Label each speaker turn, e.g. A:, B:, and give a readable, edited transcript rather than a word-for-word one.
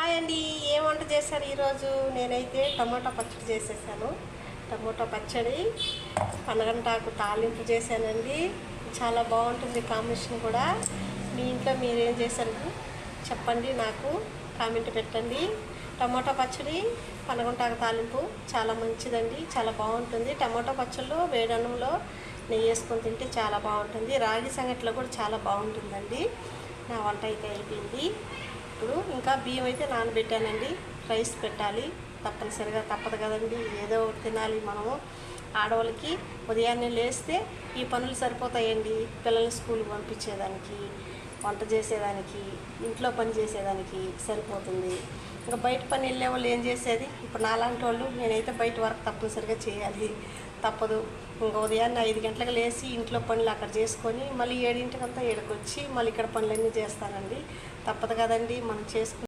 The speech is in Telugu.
A: హాయ్ అండి, ఏం వంట చేశారు ఈరోజు? నేనైతే టమోటా పచ్చడి చేసేసాను. టమోటా పచ్చడి పనగంటాకు తాలింపు చేశానండి. చాలా బాగుంటుంది కాంబినేషన్ కూడా. మీ ఇంట్లో మీరేం చేశారు చెప్పండి, నాకు కామెంట్ పెట్టండి. టమోటా పచ్చడి పనగంటాకు తాలింపు చాలా మంచిదండి, చాలా బాగుంటుంది. టమోటా పచ్చడిలో వేడన్నంలో నెయ్యి వేసుకొని తింటే చాలా బాగుంటుంది. రాగి సంగట్లో కూడా చాలా బాగుంటుందండి. నా వంట అయితే అయిపోయింది. ఇప్పుడు ఇంకా బియ్యం అయితే నానబెట్టానండి. రైస్ పెట్టాలి, తప్పనిసరిగా తప్పదు కదండి, ఏదో ఒకటి తినాలి మనము. ఆడవాళ్ళకి ఉదయాన్నే లేస్తే ఈ పనులు సరిపోతాయండి. పిల్లల్ని స్కూల్కి పంపించేదానికి, వంట చేసేదానికి, ఇంట్లో పని చేసేదానికి సరిపోతుంది. ఇంకా బయట పని వెళ్ళే వాళ్ళు ఏం చేసేది? ఇప్పుడు నాలాంటి వాళ్ళు నేనైతే బయట వర్క్ తప్పనిసరిగా చేయాలి, తప్పదు. ఇంకా ఉదయాన్నే 5 గంటలకు లేచి ఇంట్లో పనులు అక్కడ చేసుకొని మళ్ళీ 7 గంటలకంతా ఇక్కడికి వచ్చి మళ్ళీ ఇక్కడ పనులన్నీ చేస్తానండి. తప్పదు కదండి, మనం చేసుకుని